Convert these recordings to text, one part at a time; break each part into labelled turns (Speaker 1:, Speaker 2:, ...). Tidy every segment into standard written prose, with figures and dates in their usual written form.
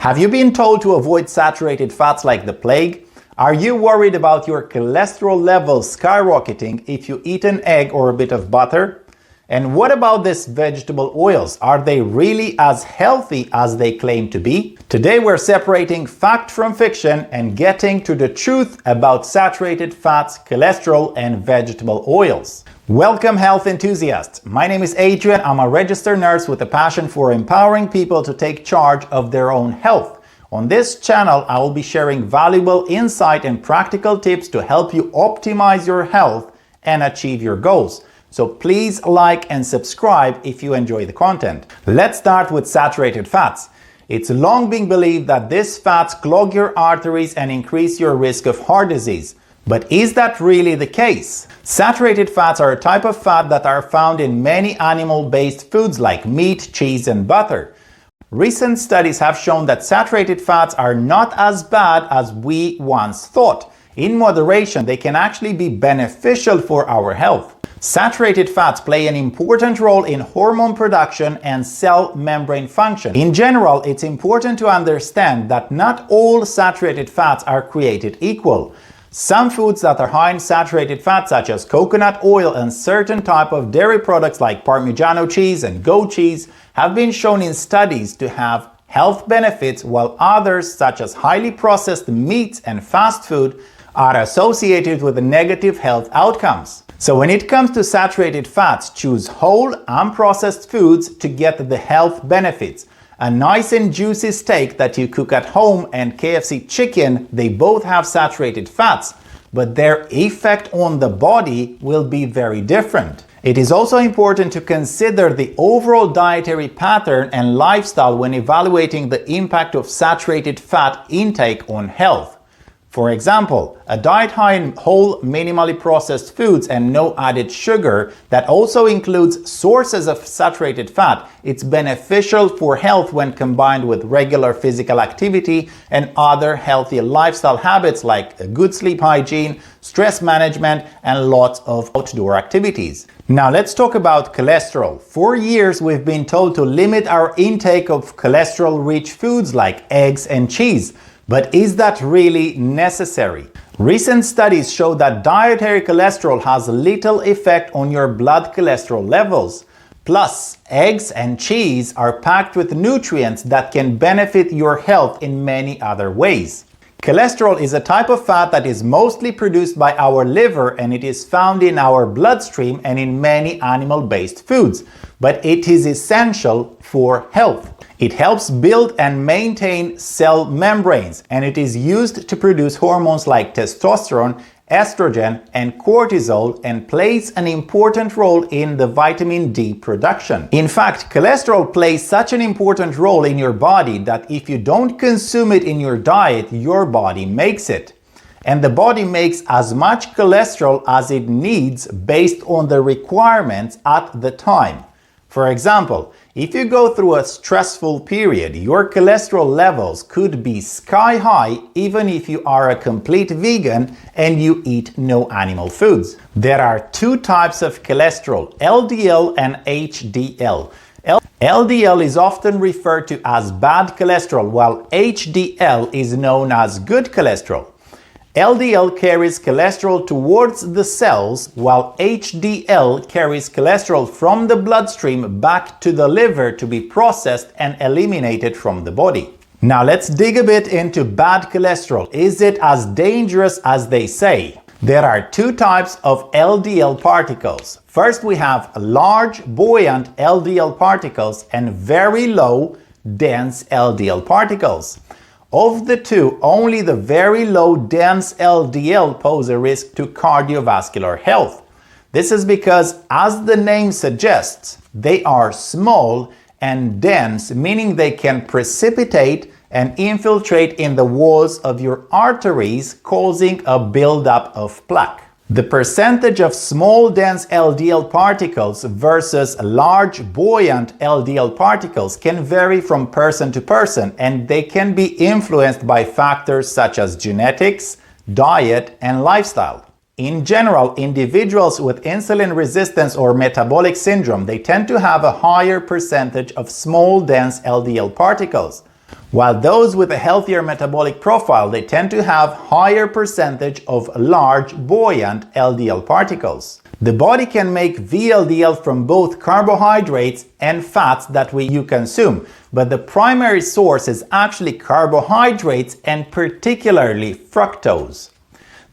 Speaker 1: Have you been told to avoid saturated fats like the plague? Are you worried about your cholesterol levels skyrocketing if you eat an egg or a bit of butter? And what about these vegetable oils? Are they really as healthy as they claim to be? Today we're separating fact from fiction and getting to the truth about saturated fats, cholesterol, and vegetable oils. Welcome, health enthusiasts. My name is Adrian. I'm a registered nurse with a passion for empowering people to take charge of their own health. On this channel, I will be sharing valuable insight and practical tips to help you optimize your health and achieve your goals. So please like and subscribe if you enjoy the content. Let's start with saturated fats. It's long been believed that these fats clog your arteries and increase your risk of heart disease. But is that really the case? Saturated fats are a type of fat that are found in many animal-based foods like meat, cheese, and butter. Recent studies have shown that saturated fats are not as bad as we once thought. In moderation, they can actually be beneficial for our health. Saturated fats play an important role in hormone production and cell membrane function. In general, it's important to understand that not all saturated fats are created equal. Some foods that are high in saturated fat, such as coconut oil and certain type of dairy products like Parmigiano cheese and goat cheese, have been shown in studies to have health benefits, while others, such as highly processed meats and fast food, are associated with negative health outcomes. So when it comes to saturated fats, choose whole, unprocessed foods to get the health benefits. A nice and juicy steak that you cook at home and KFC chicken, they both have saturated fats, but their effect on the body will be very different. It is also important to consider the overall dietary pattern and lifestyle when evaluating the impact of saturated fat intake on health. For example, a diet high in whole, minimally processed foods and no added sugar that also includes sources of saturated fat, it's beneficial for health when combined with regular physical activity and other healthy lifestyle habits like a good sleep hygiene, stress management, and lots of outdoor activities. Now let's talk about cholesterol. For years, we've been told to limit our intake of cholesterol-rich foods like eggs and cheese. But is that really necessary? Recent studies show that dietary cholesterol has little effect on your blood cholesterol levels. Plus, eggs and cheese are packed with nutrients that can benefit your health in many other ways. Cholesterol is a type of fat that is mostly produced by our liver, and it is found in our bloodstream and in many animal-based foods. But it is essential for health. It helps build and maintain cell membranes, and it is used to produce hormones like testosterone, estrogen, and cortisol, and plays an important role in the vitamin D production. In fact, cholesterol plays such an important role in your body that if you don't consume it in your diet, your body makes it. And the body makes as much cholesterol as it needs based on the requirements at the time. For example, if you go through a stressful period, your cholesterol levels could be sky high even if you are a complete vegan and you eat no animal foods. There are two types of cholesterol, LDL and HDL. LDL is often referred to as bad cholesterol, while HDL is known as good cholesterol. LDL carries cholesterol towards the cells, while HDL carries cholesterol from the bloodstream back to the liver to be processed and eliminated from the body. Now let's dig a bit into bad cholesterol. Is it as dangerous as they say? There are two types of LDL particles. First, we have large, buoyant LDL particles and very low, dense LDL particles. Of the two, only the very low dense LDL pose a risk to cardiovascular health. This is because, as the name suggests, they are small and dense, meaning they can precipitate and infiltrate in the walls of your arteries, causing a buildup of plaque. The percentage of small dense LDL particles versus large buoyant LDL particles can vary from person to person, and they can be influenced by factors such as genetics, diet, and lifestyle. In general, individuals with insulin resistance or metabolic syndrome, they tend to have a higher percentage of small dense LDL particles, while those with a healthier metabolic profile, they tend to have higher percentage of large, buoyant LDL particles. The body can make VLDL from both carbohydrates and fats that you consume, but the primary source is actually carbohydrates and particularly fructose.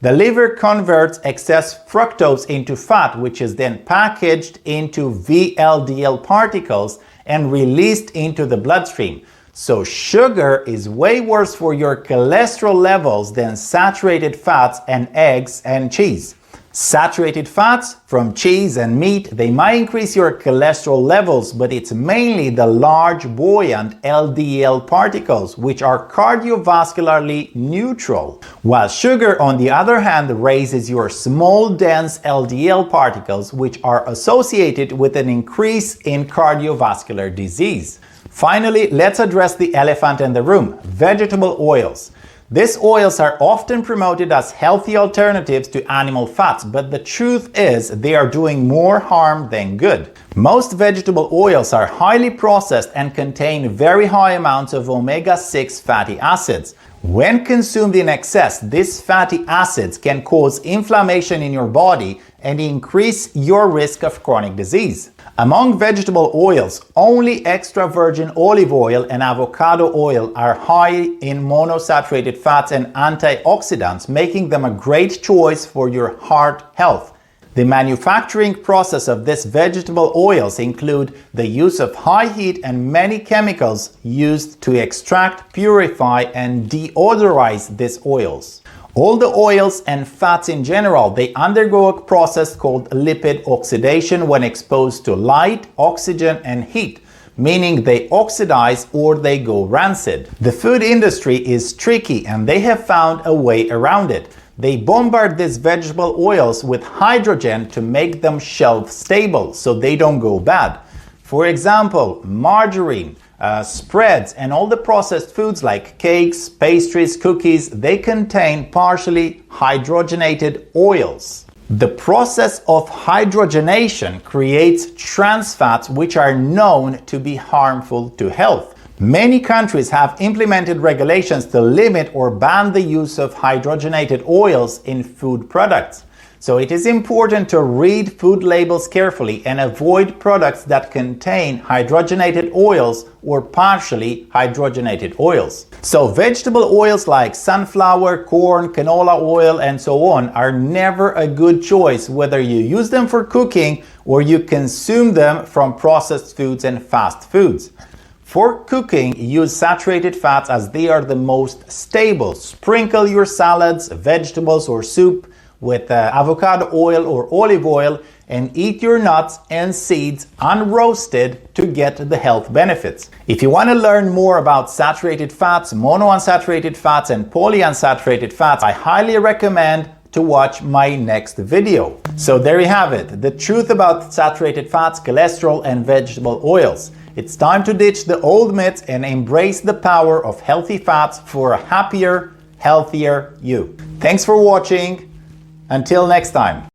Speaker 1: The liver converts excess fructose into fat, which is then packaged into VLDL particles and released into the bloodstream. So sugar is way worse for your cholesterol levels than saturated fats and eggs and cheese. Saturated fats from cheese and meat, they might increase your cholesterol levels, but it's mainly the large buoyant LDL particles, which are cardiovascularly neutral. While sugar, on the other hand, raises your small dense LDL particles, which are associated with an increase in cardiovascular disease. Finally, let's address the elephant in the room: vegetable oils. These oils are often promoted as healthy alternatives to animal fats, but the truth is they are doing more harm than good. Most vegetable oils are highly processed and contain very high amounts of omega-6 fatty acids. When consumed in excess, these fatty acids can cause inflammation in your body and increase your risk of chronic disease. Among vegetable oils, only extra virgin olive oil and avocado oil are high in monosaturated fats and antioxidants, making them a great choice for your heart health. The manufacturing process of these vegetable oils include the use of high heat and many chemicals used to extract, purify, and deodorize these oils. All the oils and fats in general, they undergo a process called lipid oxidation when exposed to light, oxygen, and heat, meaning they oxidize or they go rancid. The food industry is tricky and they have found a way around it. They bombard these vegetable oils with hydrogen to make them shelf stable so they don't go bad. For example, margarine, spreads, and all the processed foods like cakes, pastries, cookies, they contain partially hydrogenated oils. The process of hydrogenation creates trans fats which are known to be harmful to health. Many countries have implemented regulations to limit or ban the use of hydrogenated oils in food products. So it is important to read food labels carefully and avoid products that contain hydrogenated oils or partially hydrogenated oils. So vegetable oils like sunflower, corn, canola oil, and so on are never a good choice whether you use them for cooking or you consume them from processed foods and fast foods. For cooking, use saturated fats as they are the most stable. Sprinkle your salads, vegetables, or soup with avocado oil or olive oil and eat your nuts and seeds unroasted to get the health benefits. If you want to learn more about saturated fats, monounsaturated fats, and polyunsaturated fats, I highly recommend to watch my next video. So there you have it, the truth about saturated fats, cholesterol, and vegetable oils. It's time to ditch the old myths and embrace the power of healthy fats for a happier, healthier you. Thanks for watching. Until next time.